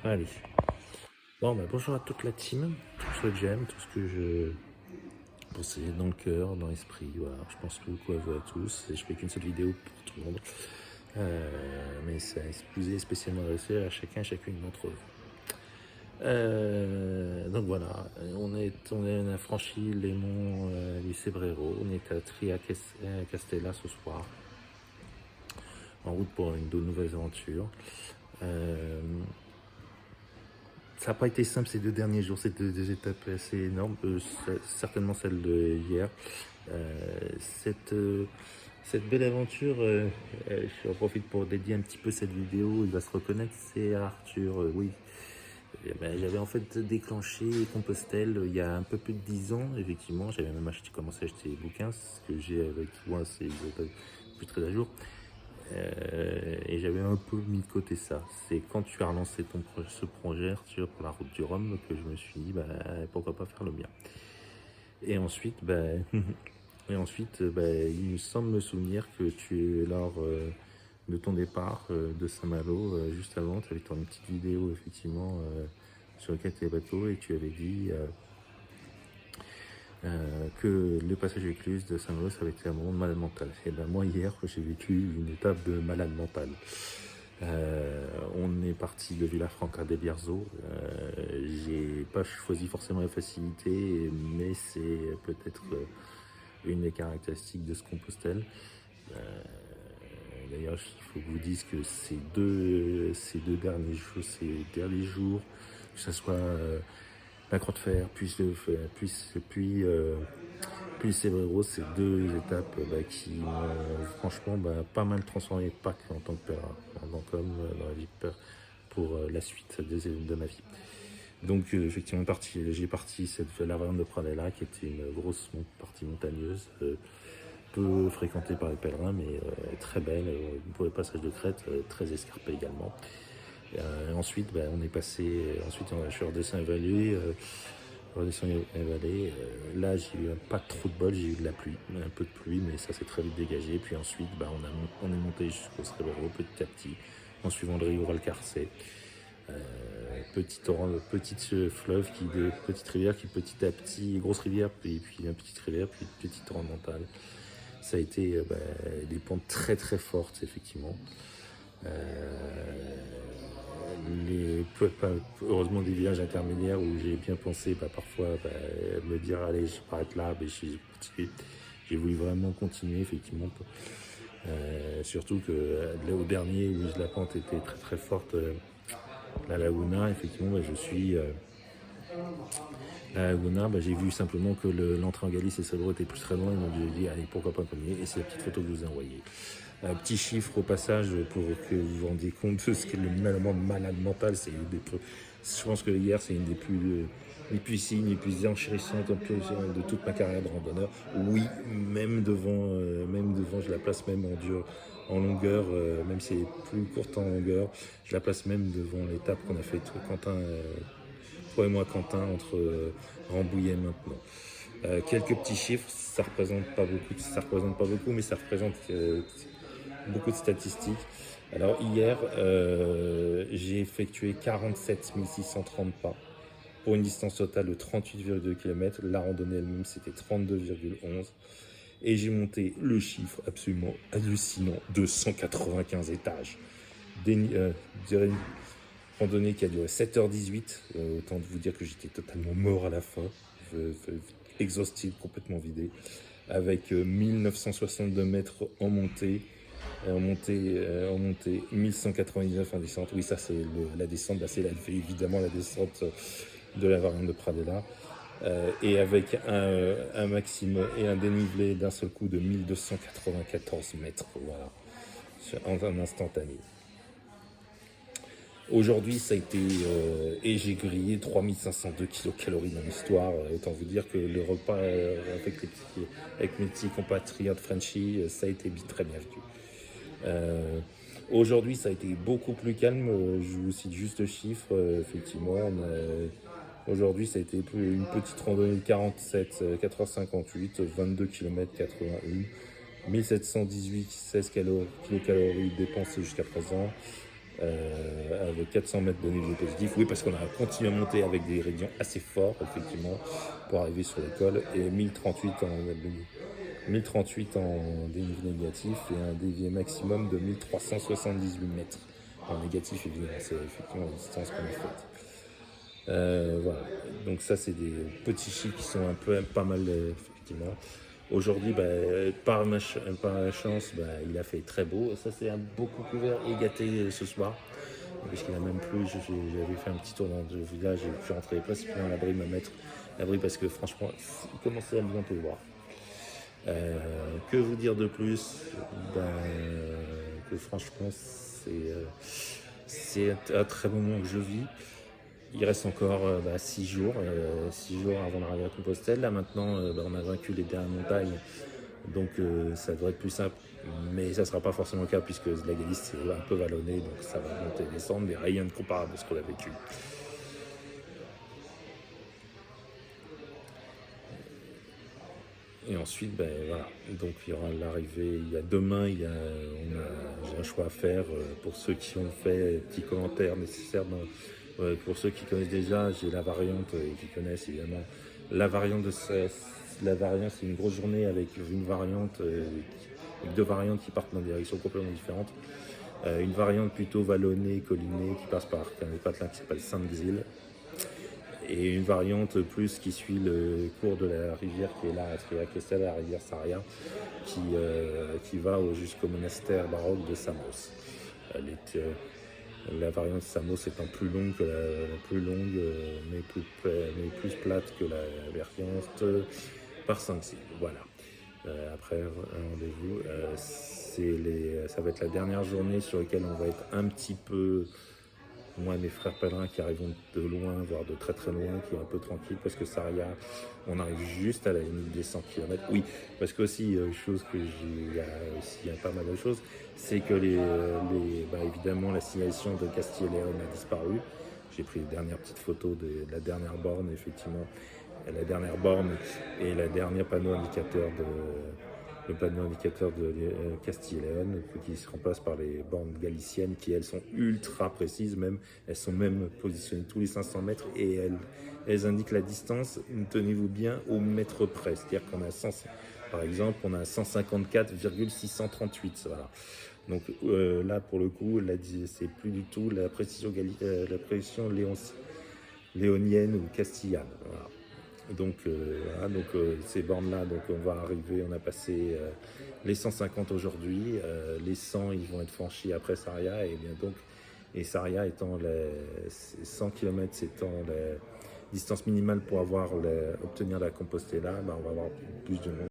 Allez. Bon, bah, bonjour à toute la team, tout ce que j'aime, tout ce que je pensais dans le cœur, dans l'esprit. Voilà, je pense beaucoup à vous à tous et je fais qu'une seule vidéo pour tout le monde. Mais ça est plus spécialement adressé à chacun et chacune d'entre vous. Donc voilà, on a franchi les monts du Cebreiro, on est à Tria Castella ce soir, en route pour une de nouvelles aventures. Ça n'a pas été simple ces 2 derniers jours, ces deux étapes assez énormes, certainement celle de hier. Cette belle aventure, j'en profite pour dédier un petit peu cette vidéo, il va se reconnaître, c'est Arthur, oui. J'avais en fait déclenché Compostelle il y a un peu plus de 10 ans, effectivement. J'avais même commencé à acheter les bouquins, ce que j'ai avec moi, c'est plus très à jour. Et j'avais un peu mis de côté ça. C'est quand tu as relancé ce projet, Arthur, pour la route du Rhum, que je me suis dit, pourquoi pas faire le mien. Et ensuite, il me semble me souvenir que tu, lors de ton départ de Saint-Malo, juste avant, tu avais tourné une petite vidéo, effectivement, sur le quai des bateaux, et tu avais dit que le passage écluse de Saint-Malo, ça avait été un moment de malade mental. Et ben moi, hier, j'ai vécu une étape de malade mental. On est parti de Villafranca del Bierzo. J'ai pas choisi forcément la facilité, mais c'est peut-être une des caractéristiques de ce Compostelle. D'ailleurs, il faut que je vous dise que ces deux derniers jours, que ce soit la Croix de Fer, puis le Cebreiro, c'est 2 étapes qui m'ont franchement pas mal transformé, pas qu'en tant que pèlerin, comme dans la vie pour la suite de ma vie. Donc effectivement, j'ai parti la variante de Pradella, qui était une grosse partie montagneuse, peu fréquentée par les pèlerins, mais très belle, pour le passage de crête, très escarpée également. Ensuite, on est passé, je suis redescendu évalué. Là, j'ai eu pas trop de bol, j'ai eu de la pluie, un peu de pluie, mais ça s'est très vite dégagé. Puis ensuite, on est monté jusqu'au Cebreiro petit à petit, en suivant le rio Valcarce. Petite fleuve, petite rivière qui petit à petit, grosse rivière, puis une petite rivière, puis une petite torrent mentale. Ça a été des pentes très très fortes, effectivement. Heureusement des villages intermédiaires où j'ai bien pensé parfois me dire allez, je m'arrête là, mais j'ai voulu vraiment continuer, effectivement. Surtout que au dernier où la pente était très très forte, la Laguna, effectivement, la Laguna, j'ai vu simplement que l'entrée en Galice et Salvador était plus très loin, donc j'ai dit allez, pourquoi pas continuer, et c'est la petite photo que je vous ai envoyée. Un petit chiffre au passage pour que vous vous rendiez compte de ce qu'est le malade mental. Je pense que hier, c'est une des plus signes, les plus enchérissantes de toute ma carrière de randonneur. Oui, même devant, je la place même en longueur, même si elle est plus courte en longueur, je la place même devant l'étape qu'on a fait Quentin, toi et moi, Quentin, entre Rambouillet et maintenant. Quelques petits chiffres, ça représente pas beaucoup, mais ça représente beaucoup de statistiques. Alors hier, j'ai effectué 47 630 pas pour une distance totale de 38,2 km. La randonnée elle-même, c'était 32,11. Et j'ai monté le chiffre absolument hallucinant de 195 étages. Une randonnée qui a duré 7h18. Autant de vous dire que j'étais totalement mort à la fin, exhaustif, complètement vidé, avec 1962 mètres en montée. En montée 1199 en descente. Oui, ça c'est la descente, c'est évidemment la descente de la variante de Pradella. Et avec un maximum et un dénivelé d'un seul coup de 1294 mètres, voilà, en un instantané. Aujourd'hui, ça a été, et j'ai grillé 3502 kilocalories dans l'histoire. Autant vous dire que le repas avec mes petits compatriotes Frenchies, ça a été très bien vécu. Aujourd'hui, ça a été beaucoup plus calme. Je vous cite juste le chiffre. Effectivement, aujourd'hui, ça a été une petite randonnée de 4h58, 22 km 81, 1718 kilocalories dépensées jusqu'à présent. avec 400 mètres de niveau positif. Oui, parce qu'on a continué à monter avec des gradients assez forts, effectivement, pour arriver sur le col, et 1038 en dénivelé négatif et un dévié maximum de 1378 mètres. En négatif, évidemment, c'est effectivement la distance qu'on a faite. Voilà, donc ça c'est des petits chiffres qui sont un peu pas mal effectivement. Aujourd'hui, par la chance, il a fait très beau. Ça c'est un beaucoup couvert et gâté ce soir, puisqu'il a même plu. J'avais fait un petit tour dans le village et je suis rentré précipitamment à l'abri, me mettre à l'abri parce que franchement, il commençait à bien pleuvoir. Que vous dire de plus? Que franchement, c'est un très bon moment que je vis. Il reste encore 6 jours, 6 jours avant d'arriver à Compostelle. Là maintenant, on a vaincu les dernières montagnes, donc ça devrait être plus simple. Mais ça ne sera pas forcément le cas puisque la Galice c'est un peu vallonné, donc ça va monter et descendre, mais rien de comparable à ce qu'on a vécu. Et ensuite, voilà. Donc il y aura l'arrivée. Il y a demain, j'ai un choix à faire pour ceux qui ont fait petits commentaires nécessaires. Pour ceux qui connaissent déjà, j'ai la variante et qui connaissent évidemment la variante la variante, c'est une grosse journée avec une variante, avec deux variantes qui partent dans des directions complètement différentes. Une variante plutôt vallonnée, collinée, qui passe par un patelin qui s'appelle Sainte-Xile. Et une variante plus qui suit le cours de la rivière qui est là à Triac-Estel, la rivière Saria, qui va jusqu'au monastère baroque de Samos. La variante Samos étant plus longue, mais plus plate que la variante par Saint-Xile. Voilà. Après un rendez-vous, ça va être la dernière journée sur laquelle on va être un petit peu, moi et mes frères pèlerins qui arrivent de loin, voire de très très loin, qui est un peu tranquille parce que Saria, on arrive juste à la limite des 100 km. Oui, parce que aussi, il y a pas mal de choses, c'est que évidemment la signalisation de Castille et Léon a disparu. J'ai pris les dernières petites photos de la dernière borne, effectivement, la dernière borne et la dernière panneau indicateur le panneau indicateur de Castille et Léon, qui se remplace par les bornes galiciennes qui, elles, sont ultra précises, elles sont même positionnées tous les 500 mètres et elles indiquent la distance, tenez-vous bien, au mètre près. C'est-à-dire qu'on a par exemple, on a 154,638. Voilà. Donc là, pour le coup, c'est plus du tout la précision léonienne ou castillane. Voilà. Donc, ces bornes-là, on va arriver, on a passé les 150 aujourd'hui, les 100 ils vont être franchis après Saria, et Saria étant 100 km étant la distance minimale pour obtenir la Compostela, on va avoir plus de monde.